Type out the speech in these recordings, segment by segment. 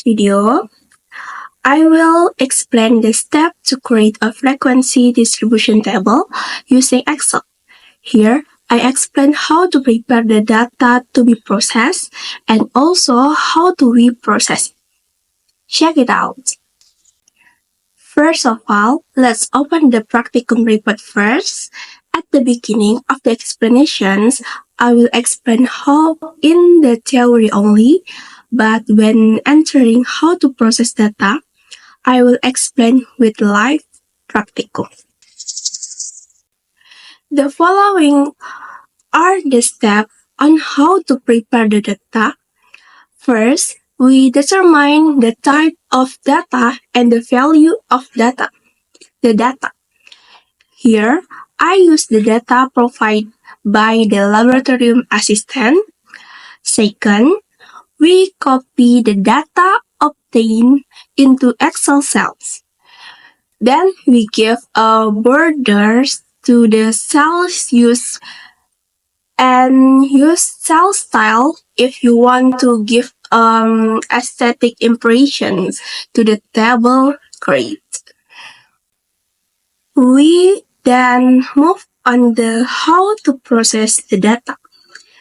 this video, I will explain the step to create a frequency distribution table using Excel. Here, I explain how to prepare the data to be processed and also how to reprocess it. Check it out. First of all, let's open the Practicum report first. At the beginning of the explanations, I will explain how in the theory only, but when entering how to process data, I will explain with live practicum. The following are the steps on how to prepare the data. First, we determine the type of data and the value of the data. Here, I use the data provided by the laboratory assistant. Second, we copy the data obtained into Excel cells. Then we give borders to the cells used and use cell style if you want to give aesthetic impressions to the table create. We then move on the how to process the data.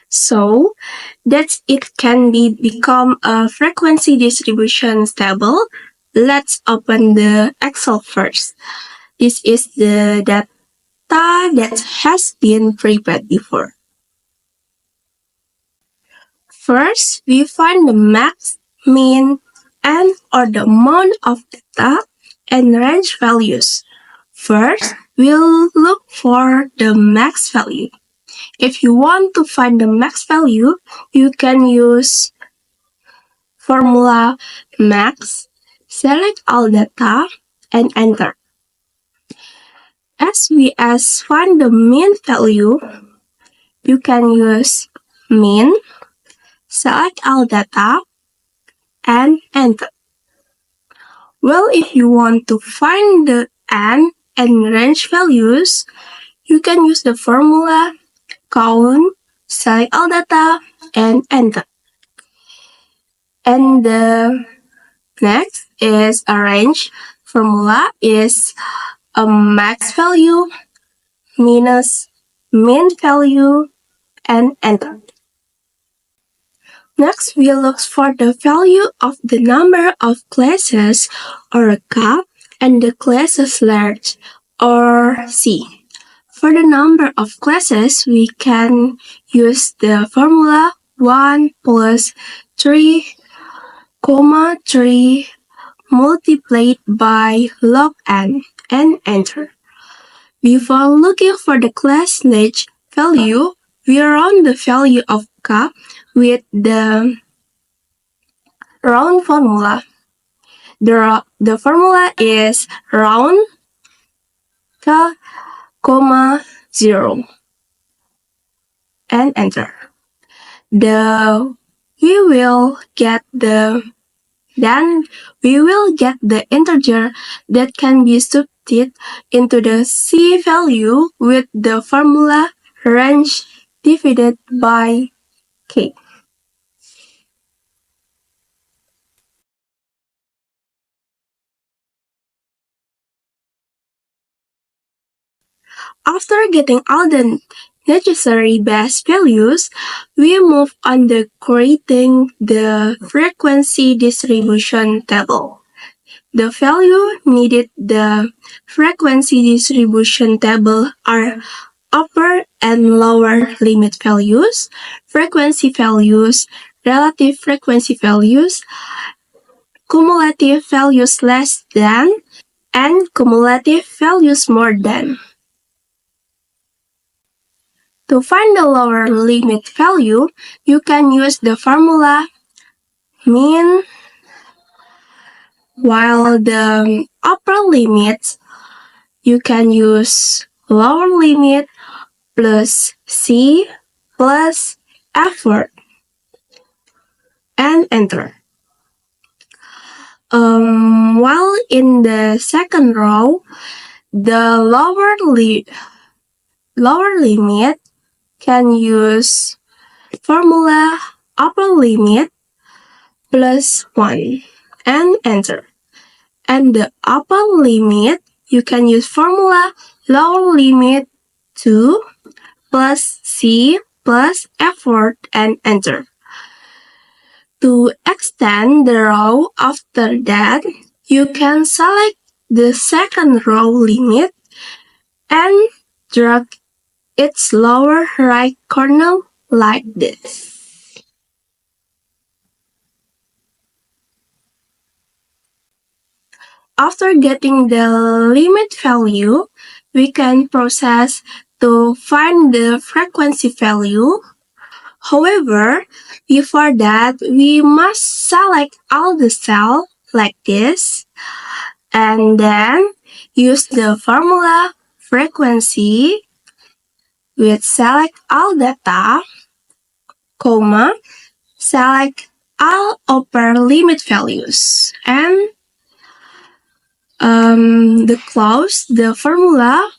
So that it can become a frequency distribution table. Let's open the Excel first. This is the data that has been prepared before. First, we find the max, mean, and or the amount of data and range values. First, we'll look for the max value. If you want to find the max value, you can use formula max, select all data, and enter. As we find the mean value, you can use mean, select all data, and enter. Well, if you want to find the n and range values, you can use the formula count, select all data, and enter. And the next is a range. Formula is a max value minus mean value and enter. Next, we look for the value of the number of classes or a cup and the classes large or C. For the number of classes, we can use the formula 1 plus 3, 3 multiplied by log n and enter. Before looking for the class large value, we round the value of k with the round formula. The formula is round k, 0 and enter. Then we will get the integer that can be substituted into the C value with the formula range divided by K. After getting all the necessary base values, we move on to creating the frequency distribution table. The value needed the frequency distribution table are upper and lower limit values, frequency values, relative frequency values, cumulative values less than, and cumulative values more than. To find the lower limit value, you can use the formula mean, while the upper limit, you can use lower limit plus C plus effort and enter. While in the second row, the lower limit can use formula upper limit plus 1 and enter. And the upper limit, you can use formula lower limit 2 plus C plus effort and enter. To extend the row after that, you can select the second row limit and drag its lower right corner like this. After getting the limit value, we can process to find the frequency value. However, before that, we must select all the cells like this and then use the formula frequency with select all data, comma, select all upper limit values and close the formula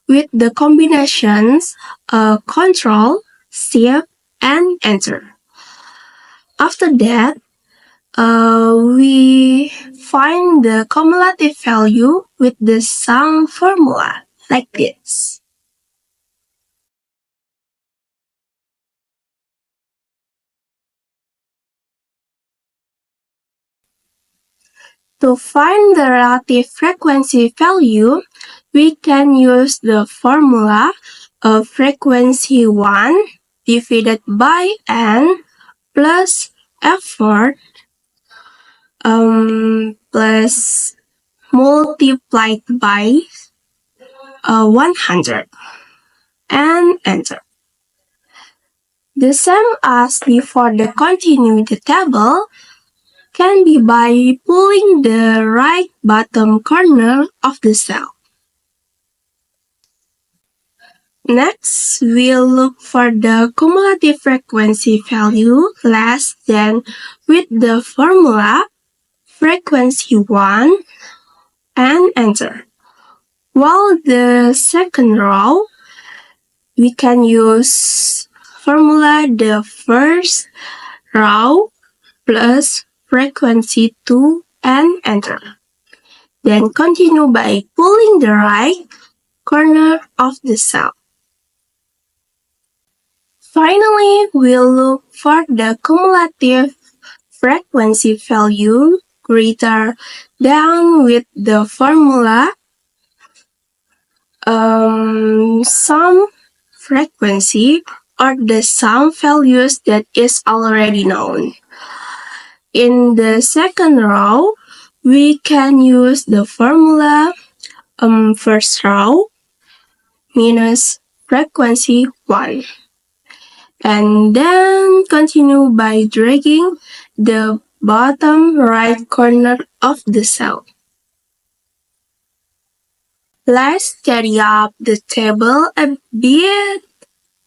with the combinations control, shift, and enter. After that, we find the cumulative value with the sum formula like this. To find the relative frequency value, we can use the formula of frequency 1 divided by n plus effort plus multiplied by 100 and enter. The same as before the continue the table can be by pulling the right bottom corner of the cell. Next, we'll look for the cumulative frequency value less than with the formula frequency 1 and enter. While the second row, we can use formula the first row plus frequency 2 and enter. Then continue by pulling the right corner of the cell. Finally, we'll look for the cumulative frequency value greater than with the formula sum frequency or the sum values that is already known. In the second row, we can use the formula first row minus frequency 1 and then continue by dragging the bottom right corner of the cell. Let's tidy up the table a bit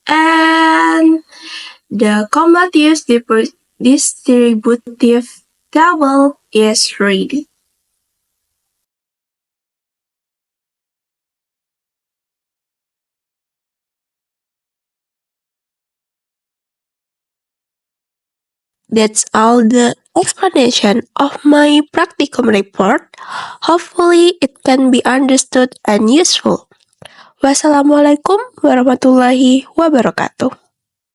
and the cumulative distributive table is ready. That's all the explanation of my practicum report. Hopefully it can be understood and useful. Wassalamualaikum warahmatullahi wabarakatuh.